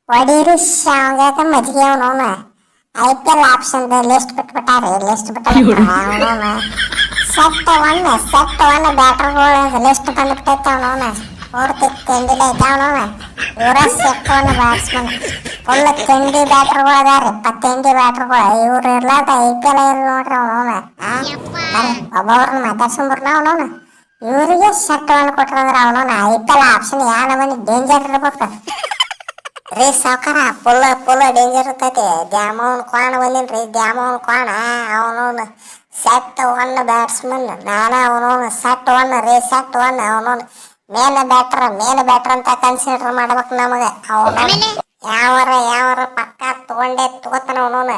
ಒಡೀರಿ ಶಾವ್ಯಾಗ ಮಜ್ಜಿಗೆ ಅವನವನ IPL option list ಬಿಟ್ಬಿಟ್ಟಾರಿ list ಬಿಟ್ಟ ಅವನವನ set one ಬ್ಯಾಟರ್ಗಳು list ಬಂದ್ಬಿಟ್ಟೈತೆ ಅವನವನ ಪೂರ್ತಿ ತಿಂಡಿಲ ಐತೆ ಅವನವನ ಇವರ ಸೆಟ್ ಒನ್ ಬ್ಯಾಟ್ಸ್ಮನ್ ಫುಲ್ ತಿಂಡಿ ಬ್ಯಾಟರ್ಗಳು ಅದಾರ ತಿಂಡಿ ಬ್ಯಾಟರ್ಗಳು ಇವ್ರು ಇರ್ಲಾರ್ದ IPL ಇಲ್ಲ ನೋಡ್ರಿ ಅವನವನ ಒಬ್ಬೊಬ್ರನ್ನ ಮಾತಾಡ್ಸ್ಕೊಂಬರ್ನ ಅವನವನ ಇವರಿಗೆ ಸೆಟ್ ಒನ್ ಕೊಟ್ರಂದ್ರ ಅವನವನ IPL ಆಪ್ಷನ್ ಯಾವ ನಮನಿ ಡೇಂಜರ್ ಇರ್ಬೇಕು ರೀ ಸಾವ್ಕಾರ ಪುಲ್ಲ ಡೇಂಜರ್ ಇರ್ತೈತಿ ದ್ಯಾಮವ್ನ ಕ್ವಾಣ ಬಂದಿನ್ರಿ ದ್ಯಾಮವ್ನ ಕ್ವಾಣ ಅವನವನು ಸೆಟ್ ಒನ್ ಬ್ಯಾಟ್ಸ್ಮನ್ ಅವನವನು ಸೆಟ್ ಒನ್ ರೀ ಸೆಟ್ ಒನ್ ಅವನವನು ಮೇನ್ ಬ್ಯಾಟ್ರ್ ಅಂತ ಕನ್ಸಿಡರ್ ಮಾಡ್ಬೇಕು ನಮಗೆ ಅವನ ಯಾವರ ಪಕ್ಕ ತಗೋತಾನ ಅವನವನು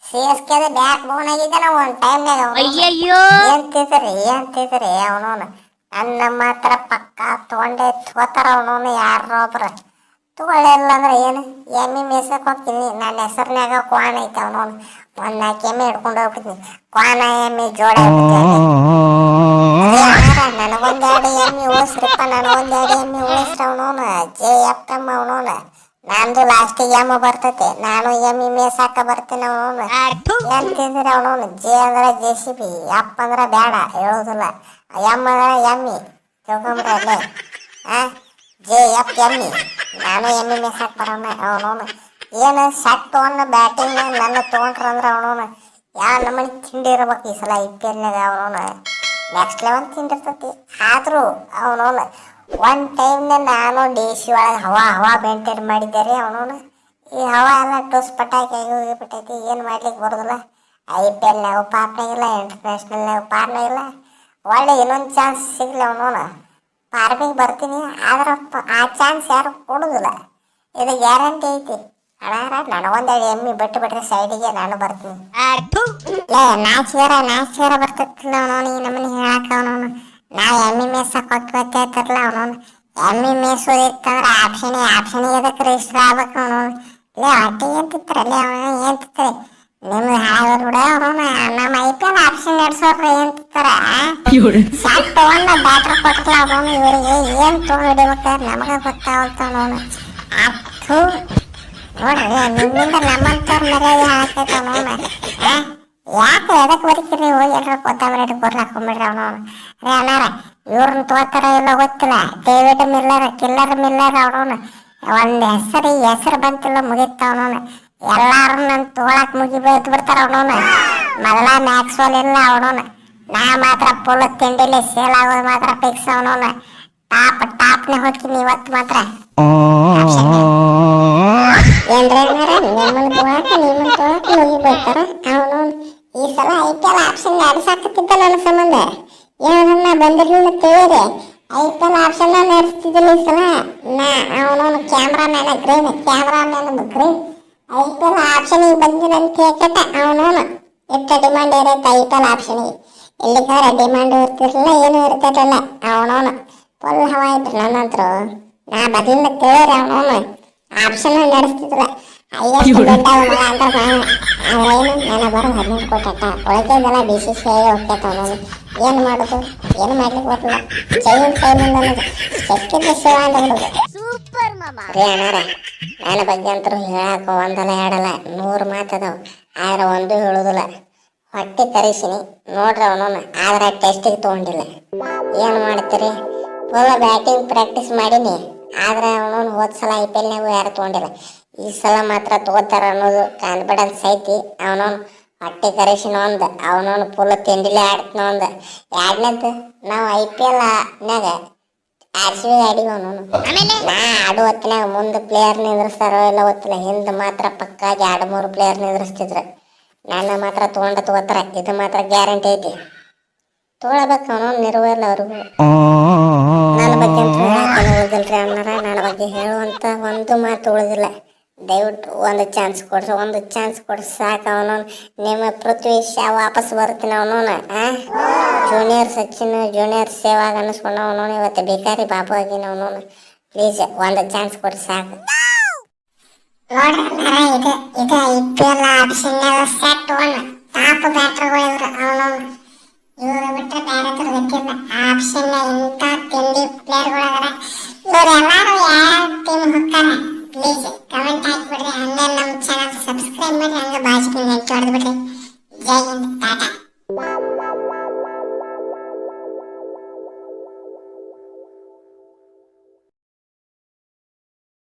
CSK ಬ್ಯಾಕ್ ಬೋನ್ ಆಗಿದ್ದಾನ ಒಂದ್ ಟೈಮ್ನಾಗ ಏನ್ ತಿದ್ರಿ ಅವನವನು ನನ್ನ ಮಾತ್ರ ಪಕ್ಕ ತಗೋತಾರ ಅವನವನು ಯಾರೊಬ್ರ ತಗೊಳ್ಳಿಲ್ಲ ಅಂದ್ರೆ ಏನು ಎಮ್ಮಿ ಮೇಸಕ್ಕೆ ಹೋಗ್ತೀನಿ ನನ್ನ ಹೆಸರಿನಾಗ ಕ್ವಾಣ ಐತೆ ಅವನವನು ಒಂದು 4 ಎಮ್ಮೆ ಹಿಡ್ಕೊಂಡು ಹೋಗ್ಬಿಡ್ತೀನಿ ಕ್ವಾಣ ಎಮ್ಮಿ ಜೋಡ ನನಗೊಂದೆರಡು ಎಮ್ಮಿ ಉಳಿಸ್ರಿಪ್ಪ ಎಮ್ಮಿ ಉಳಿಸ್ರಿ ಅವನವನು JFM ಅವನವನು ನಂದು ಲಾಸ್ಟಿಗೆ ಎಮ್ಮ ಬರ್ತೈತೆ ನಾನು ಎಮ್ಮಿ ಮೇಸಾಕ ಬರ್ತೀನಿ ಅವನವನು ಏನ್ ತಿಂದ್ರಿ ಅವನವನು J ಅಂದ್ರೆ JCB F ಅಂದ್ರೆ ಬೇಡ ಹೇಳೋದಿಲ್ಲ ಎಮ್ ಅಂದ್ರೆ ಎಮ್ಮಿ ತಿಳ್ಕೊಂಬ್ರಿ ಅಲ್ಲೇ JFM ನಾನು ಎಮ್ಮಿ ಮೇಸಾಕ್ ಬರೋಣ ಅವನವನು ಏನು ಸೆಟ್ ಒನ್ ಬ್ಯಾಟಿಂಗ್ ನನ್ನ ತೊಗೊಂಡ್ರಂದ್ರೆ ಅವನವನು ಯಾವ ನಮ್ಮನೆ ತಿಂಡಿ ಇರ್ಬೇಕು ಈ ಸಲ IPLನಾಗ ಅವನವನು ನೆಕ್ಸ್ಟ್ ಲೆವೆಲ್ ತಿಂಡಿರ್ತೈತಿ ಆದರೂ ಅವನವನು ಒನ್ ಟೈಮ್ನ ನಾನು DC ಒಳಗೆ ಹವಾ ಮೇಂಟೈನ್ ಮಾಡಿದ್ದೆ ರೀ ಅವನವನು ಈ ಹವಾ ಎಲ್ಲ ಟೂಸ್ ಪಟಾಕಿ ಹೋಗಿಬಿಟ್ಟೈತಿ ಏನು ಮಾಡ್ಲಿಕ್ಕೆ ಬರೋದಿಲ್ಲ IPLನಾಗ ಪಾರ್ನ ಇಲ್ಲ ಇಂಟರ್ನ್ಯಾಷನಲ್ನಾಗ ಪಾರ್ನ ಇಲ್ಲ ಒಳ್ಳೆ ಇನ್ನೊಂದು ಚಾನ್ಸ್ ಸಿಗಲಿ ಅವನವನು ಪಾರ್ಮಿಗೆ ಬರ್ತೀನಿ ಆದ್ರೆ ಆ ಚಾನ್ಸ್ ಯಾರು ಕೊಡೋದಿಲ್ಲ ಇದು ಗ್ಯಾರಂಟಿ ಐತಿ ಅಣ್ಣಾರ ನನಗೊಂದೆರಡು ಎಮ್ಮಿ ಬಿಟ್ರೆ ಸೈಡಿಗೆ ನಾನು ಬರ್ತೀನಿ ನಾಚಿಗಾರ ಬರ್ತೈತಿಲ್ಲ ಅವನವನು ಈ ನಮ್ಮನೆ ಹೇಳಾಕ ಅವನವನು ನಾ ಎಮ್ಮಿ ಮೇಸಕ್ಕೆ ಹೋಗ್ತಾರಲ್ಲ ಅವನವನು ಎಮ್ಮಿ ಮೇಸೋದಿತ್ತಂದ್ರೆ ಆಪ್ಷನ್ ಎದಕ್ಕೆ ರಿಜಿಸ್ಟರ್ ಆಗ್ಬೇಕು ಅವನವನು ಹೊಟ್ಟಿಗೆ ಅಂತಿತ್ತರಲ್ಲಿ ಅವನ ಏನ್ ತಿತ್ತರಿ ನಿಮ್ಗೆ ಹಾಳಾಗೋದು ಬಿಡ ಅವನವನು ನಮ್ಮ IPL ಆಪ್ಷನ್ ನಡೆಸೋರು ಏನ್ ತಿತ್ತಾರ ಸೆಟ್ ಒನ್ ಬ್ಯಾಟ್ರ್ ಕೊಟ್ಟಲ್ಲ ಅವನು ಇವರಿಗೆ ಏನ್ ತೊಗೊಂಡು ಹಿಡಿಬೇಕಾದ್ರೆ ನಮಗೆ ಗೊತ್ತಾಗ್ತಾವನವನು ಅತ್ತು ನೋಡ್ರಿ ನಿಮ್ಮಿಂದ ನಮ್ಮಂತವ್ರ ಮರ್ಯಾದೆ ಹಾಕೈತೆ ಅವನವನು ಯಾಕೆ ಎದಕ್ಕೆ ಬರೀತೀರಿ ಹೋಗಿ ಎಲ್ಲರೂ ಕೊತ್ತಂಬರಿ ಹಿಡ್ಕೊರ್ಲಿ ಹಾಕೊಂಬಿಡ್ರಿ ಅವನವನು ರೇ ಅಣ್ಣಾರ ಇವ್ರನ್ನ ತಗೋತಾರ ಇಲ್ಲ ಗೊತ್ತಿಲ್ಲ ಡೇವಿಡ್ ಕಿಲ್ಲರ್ ಮಿಲ್ಲರ್ ಅವನವನು ಒಂದು ಹೆಸರು ಬಂತಿಲ್ಲ ಮುಗಿತ ಅವನವನು ಎಲ್ಲಾರು ನನ್ನ ತಗೊಳಕ್ ಮುಗಿಬೇಕು ಬಿಡ್ತಾರ ಅವನವನು ಮೊದಲ ಮ್ಯಾಕ್ಸ್ವೆಲ್ ಇಲ್ಲ ಅವನವನು ನಾ ಮಾತ್ರ ಫುಲ್ ತಿಂಡಿಲಿ ಸೇಲ್ ಆಗೋದು ಮಾತ್ರ ಫಿಕ್ಸ್ ಅವನವನು ಟಾಪ್ನೇ ಹೋಗ್ತೀನಿ ಇವತ್ತು ಮಾತ್ರ ಏನ್ರಿ ನಿಮ್ಮನ್ನ ತಗೊಳಕ ಮುಗಿಬೇಕಾರ ಅವನವನು ಈ ಸಲ IPL ಆಪ್ಷನ್ ನಡೆಸಾಕತ್ತಿದ್ದ ನನ್ನ ಸಂಬಂಧ ಏನನ್ನ ಬಂದಿರ್ಲಿಲ್ಲ ತಿಳಿರಿ IPL ಆಪ್ಷನ್ ನಡೆಸ್ತಿದ್ದಿಲ್ಲ ಈ ಸಲ ಅವನವನು ಕ್ಯಾಮ್ರಾಮ್ಯಾನ್ ಗ್ರೀನ್ IPL ಆಪ್ಷನಿಗೆ ಬಂದಿರಂತ ಕೇಟ ಅವನವನು ಎಷ್ಟು ಡಿಮಾಂಡ್ ಇರೈತೆ IPL ಆಪ್ಷನಿಗೆ ಎಲ್ಲಿಗಾರ ಡಿಮಾಂಡ್ ಇರ್ತಿರ್ಲಿಲ್ಲ ಏನು ಇರ್ತಿರಲಿಲ್ಲ ಅವನವನು ಫುಲ್ ಹವಾ ಇದ್ರು ನನ್ನಂತರು ನಾ ಬದಲಿಂದ ಕೇಳಿರಿ ಅವನವನು ಆಪ್ಷನ್ ನಡೆಸ್ತಿದ್ರ ಹೈಯೆಸ್ಟ್ ದುಡ್ಡ ಅಂದ್ರೆ ಆದ್ರೇನು ನನ್ನ ಬರೋ 18 ಕೋಟಿ ಒಳಗೆದೆಲ್ಲ BCCI ಹೋಗ್ತೈತೆ ಅವನವನು ಏನು ಮಾಡೋದು ಏನು ಮಾಡ್ಲಿಕ್ಕೆ ಬರಲ್ಲ ಜೈನ್ ಟೈಮಿಂದ ಅನ್ನೋದು ಸೆಕ್ಕಿದ್ದ ಸೇವ ಅಂತ ಬಿಡೋದು ರೀ ಅಣ್ಣಾರ ನನ್ನ ಬಗ್ಗೆ ಅಂತರೂ ಹೇಳಾಕ ಒಂದಲ್ಲ ಎರಡಲ್ಲ 100 ಮಾತದವು ಆದ್ರೆ ಒಂದು ಹೇಳೋದಿಲ್ಲ ಹೊಟ್ಟೆ ತರಿಸಿನಿ ನೋಡ್ರಿ ಅವನವನು ಆದ್ರೆ ಟೆಸ್ಟಿಗೆ ತೊಗೊಂಡಿಲ್ಲ ಏನು ಮಾಡ್ತೀರಿ ಫುಲ್ ಬ್ಯಾಟಿಂಗ್ ಪ್ರಾಕ್ಟೀಸ್ ಮಾಡೀನಿ ಆದ್ರೆ ಅವನವನು ಹೋದ ಸಲ IPLನಾಗೂ ಯಾರು ತೊಗೊಂಡಿಲ್ಲ ಈ ಸಲ ಮಾತ್ರ ತಗೋತಾರ ಅನ್ನೋದು ಕಾನ್ಫಿಡೆನ್ಸ್ ಐತಿ ಅವನವನು ಹೊಟ್ಟೆ ಕರೆಸಿನ ಒಂದು ಅವನವನು ಫುಲ್ ತಿಂಡಿಲೇ ಆಡ್ತಾನ ಒಂದು ಎರಡನೇದು ನಾವು IPLನಾಗ RCB ಆಡಿವಿ ಅವನವನು ನಾ ಆಡು ಹೊತ್ತಿನಾಗ ಮುಂದೆ ಪ್ಲೇಯರ್ ನಿಂದ್ರಿಸ್ತಾರೋ ಇಲ್ಲ ಗೊತ್ತಿಲ್ಲ ಹಿಂದೆ ಮಾತ್ರ ಪಕ್ಕಾಗಿ 2-3 ಪ್ಲೇಯರ್ ನಿಂದ್ರಿಸ್ತಿದ್ರು ನನ್ನ ಮಾತ್ರ ತಗೋತಾರ ಇದು ಮಾತ್ರ ಗ್ಯಾರಂಟಿ ಐತಿ ತಗೊಳ್ಬೇಕು ಅವನವನು ನಿರ್ವಲ್ಲ ಅವ್ರಿಗೂ ನನ್ನ ಬಗ್ಗೆ ಅಂತ ಹೇಳಕ್ಕೆ ಉಳಿದಿಲ್ರಿ ಅಣ್ಣಾರ ನನ್ನ ಬಗ್ಗೆ ಹೇಳುವಂತ ಒಂದು ಮಾತು ಉಳಿದಿಲ್ಲ ದಯವಿಟ್ಟು ಒಂದು ಚಾನ್ಸ್ ಕೊಡ್ರಿ ಸಾಕು ಅವನವನು ನಿಮ್ಮ ಪೃಥ್ವಿ ಶಾ ವಾಪಸ್ ಬರ್ತೀನಿ ಅವನವನು ಜೂನಿಯರ್ ಸಚಿನ್ ಜೂನಿಯರ್ ಸೇವಾಗ ಅನ್ನಿಸ್ಕೊಂಡು ಅವನವನು ಇವತ್ತು ಬೇಕಾರಿ ಬಾಬು ಆಗಿನ ಅವನವನು ಪ್ಲೀಸ್ ಒಂದು ಚಾನ್ಸ್ ಕೊಡ್ರಿ ಸಾಕು ನೋಡ್ರಿ ಇದು IPL option set one top ಬ್ಯಾಟರ್ಗಳು ಇವ್ರು ಅವನವನು ಇವ್ರು ಬಿಟ್ಟರೆ ಬೇರೆ ಥರ ಗೊತ್ತಿಲ್ಲ ಆಪ್ಷನ್ ಇಂಥ ತಿಂಡಿ ಪ್ಲೇಯರ್ಗಳು ಅದಾರ ಇವ್ರು ಎಲ್ಲರೂ ಯಾವ ಟೀಮ್ ಹೋಗ್ತಾರೆ ಪ್ಲೀಸ್ ಕಮೆಂಟ್ ಹಾಕ್ಬಿಡ್ರಿ, ಹಂಗೆ ನಮ್ಮ ಚಾನಲ್ ಸಬ್ಸ್ಕ್ರೈಬ್ ಮಾಡಿ, ಹಂಗೆ ಬಾಜುಕಿನ ಗಂಟೆ ಹೊಡೆದ್ಬಿಡ್ರಿ.